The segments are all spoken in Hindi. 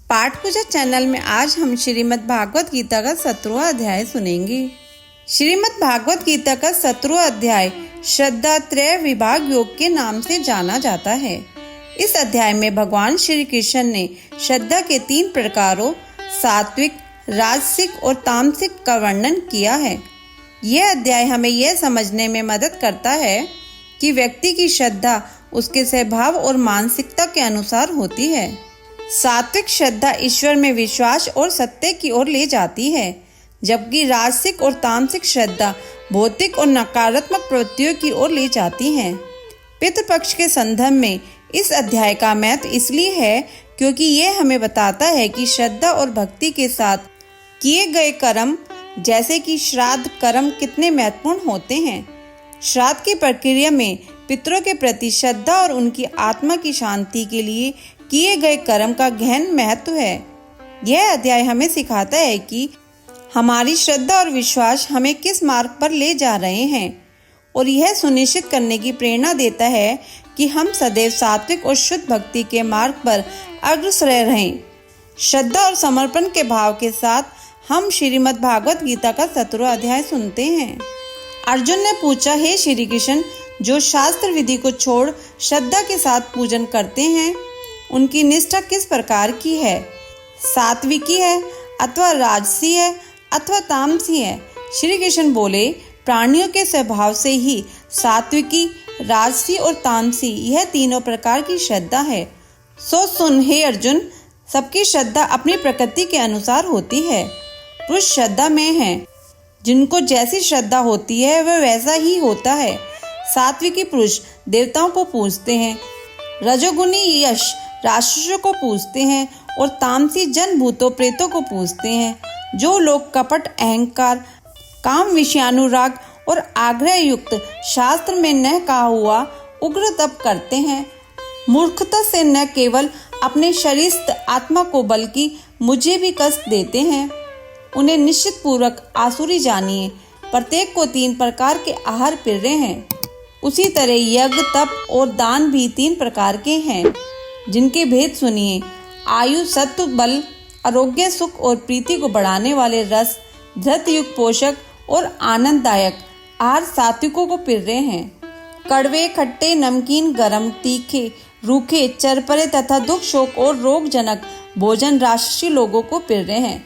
पाठ पूजा चैनल में आज हम श्रीमद् भागवत गीता का 17वां अध्याय सुनेंगे। श्रीमद् भागवत गीता का 17वां अध्याय श्रद्धा त्रय विभाग योग के नाम से जाना जाता है। इस अध्याय में भगवान श्री कृष्ण ने श्रद्धा के 3 प्रकारों सात्विक, राजसिक और तामसिक का वर्णन किया है। यह अध्याय हमें यह समझने में मदद करता है कि व्यक्ति की श्रद्धा उसके स्वभाव और मानसिकता के अनुसार होती है। सात्विक श्रद्धा ईश्वर में विश्वास और सत्य की ओर ले जाती है, जबकि राजसिक और तामसिक श्रद्धा भौतिक और नकारात्मक प्रवृत्तियों की ओर ले जाती है। पितृपक्ष के संदर्भ में इस अध्याय का महत्व इसलिए है क्योंकि यह हमें बताता है कि श्रद्धा और भक्ति के साथ किए गए कर्म जैसे कि श्राद्ध कर्म कितने महत्वपूर्ण होते हैं। श्राद्ध की प्रक्रिया में पितरों के प्रति श्रद्धा और उनकी आत्मा की शांति के लिए किए गए कर्म का गहन महत्व है। यह अध्याय हमें सिखाता है कि हमारी श्रद्धा और विश्वास हमें किस मार्ग पर ले जा रहे हैं और यह सुनिश्चित करने की प्रेरणा देता है कि हम सदैव सात्विक और शुद्ध भक्ति के मार्ग पर अग्रसर रहें। श्रद्धा और समर्पण के भाव के साथ हम श्रीमद् भागवत गीता का 17वां अध्याय सुनते हैं। अर्जुन ने पूछा, हे श्री कृष्ण, जो शास्त्र विधि को छोड़ श्रद्धा के साथ पूजन करते हैं उनकी निष्ठा किस प्रकार की है? सात्विकी है अथवा राजसी है अथवा तामसी है? श्री कृष्ण बोले, प्राणियों के स्वभाव से ही सात्विकी, राजसी और तामसी यह तीनों प्रकार की श्रद्धा है। सो सुन हे अर्जुन, सबकी श्रद्धा अपनी प्रकृति के अनुसार होती है। पुरुष श्रद्धा में है, जिनको जैसी श्रद्धा होती है वह वैसा ही होता है। सात्विकी पुरुष देवताओं को पूजते हैं, रजोगुणी यश राक्षसों को पूजते हैं और तामसी जन भूतों प्रेतों को पूजते हैं। जो लोग कपट, अहंकार, काम, विषयानुराग और आग्रह युक्त शास्त्र में न कहा हुआ उग्र तप करते हैं, मूर्खता से न केवल अपने शरीरस्थ आत्मा को बल्कि मुझे भी कष्ट देते हैं, उन्हें निश्चित पूर्वक आसुरी जानिए। प्रत्येक को 3 प्रकार के आहार पिर रहे हैं। उसी तरह यज्ञ, तप और दान भी 3 प्रकार के हैं, जिनके भेद सुनिए। आयु, सत्व, बल, आरोग्य, सुख और प्रीति को बढ़ाने वाले रस, धृतयुक्त पोषक और आनंददायक आहार सात्विकों को पिर रहे हैं। कड़वे, खट्टे, नमकीन, गरम, तीखे, रूखे, चरपरे तथा दुख, शोक और रोगजनक भोजन राक्षसी लोगों को पिर रहे हैं।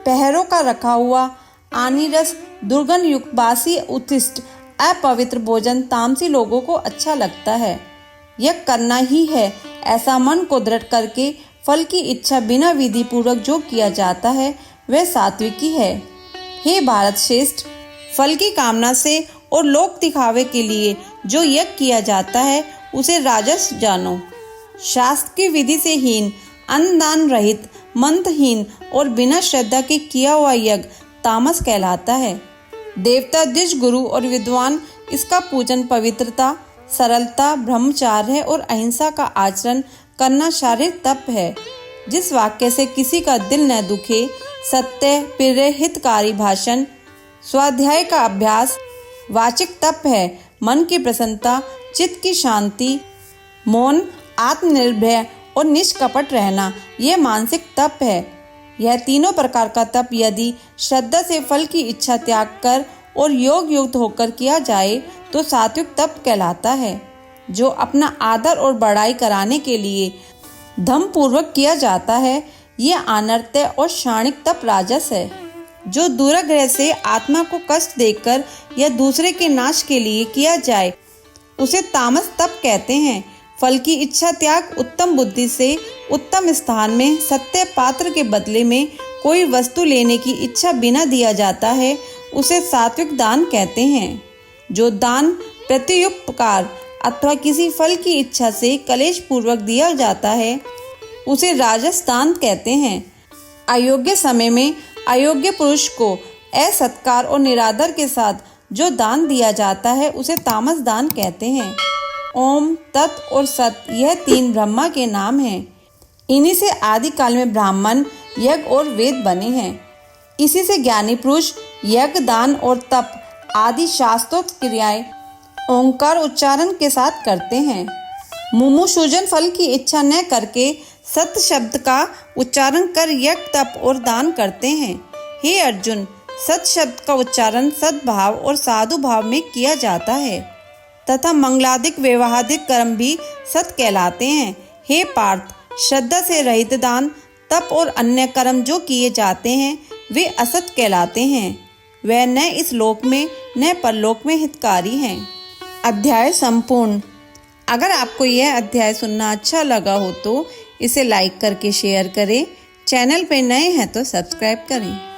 पहरों का रखा हुआ आनी रस, दुर्गंध युक्त बासी, उत्कृष्ट अपवित्र भोजन तामसी लोगों को अच्छा लगता है। यह करना ही है ऐसा मन को दृढ़ करके फल की इच्छा बिना विधि पूर्वक जो किया जाता है वह सात्विकी है। हे भारत श्रेष्ठ, फल की कामना से और लोक दिखावे के लिए जो यज्ञ किया जाता है उसे राजस जानो। शास्त्र की विधि से हीन, अन्नदान रहित, मंत्रहीन और बिना श्रद्धा के किया हुआ यज्ञ तामस कहलाता है। देवता, द्विज, गुरु और विद्वान इसका पूजन पवित्रता, सरलता, ब्रह्मचार्य और अहिंसा का आचरण करना शारीरिक तप है। जिस वाक्य से किसी का दिल न दुखे, सत्य, प्रिय, हितकारी भाषण, स्वाध्याय का अभ्यास वाचिक तप है। मन की प्रसन्नता, चित्त की शांति, मौन, आत्मनिर्भय और निष्कपट रहना यह मानसिक तप है। यह तीनों प्रकार का तप यदि श्रद्धा से फल की इच्छा त्याग कर और योग युक्त होकर किया जाए तो सात्विक तप कहलाता है। जो अपना आदर और बड़ाई कराने के लिए धम पूर्वक किया जाता है, यह अनर्त्य और क्षणिक तप राजस है। जो दुराग्रह से आत्मा को कष्ट देकर या दूसरे के नाश के लिए किया जाए उसे तामस तप कहते हैं। फल की इच्छा त्याग, उत्तम बुद्धि से उत्तम स्थान में सत्य पात्र के बदले में कोई वस्तु लेने की इच्छा बिना दिया जाता है उसे सात्विक दान कहते हैं। जो दान प्रत्युपकार अथवा किसी फल की इच्छा से कलेश पूर्वक दिया जाता है उसे राजस दान कहते हैं। अयोग्य समय में अयोग्य पुरुष को असत्कार और निरादर के साथ जो दान दिया जाता है उसे तामस दान कहते हैं। ओम, तत् और सत यह 3 ब्रह्मा के नाम हैं। इन्हीं से आदि काल में ब्राह्मण, यज्ञ और वेद बने हैं। इसी से ज्ञानी पुरुष यज्ञ, दान और तप आदि शास्त्रोक्त क्रियाएं ओंकार उच्चारण के साथ करते हैं। मुमुक्षुजन फल की इच्छा न करके सत शब्द का उच्चारण कर यज्ञ तप और दान करते हैं। हे अर्जुन, सत शब्द का उच्चारण सद्भाव और साधु भाव में किया जाता है तथा मंगलादिक व्यवहारिक कर्म भी सत कहलाते हैं। हे पार्थ, श्रद्धा से रहित दान, तप और अन्य कर्म जो किए जाते हैं वे असत कहलाते हैं। वे न इस लोक में न परलोक में हितकारी हैं। अध्याय संपूर्ण। अगर आपको यह अध्याय सुनना अच्छा लगा हो तो इसे लाइक करके शेयर करें। चैनल पर नए हैं तो सब्सक्राइब करें।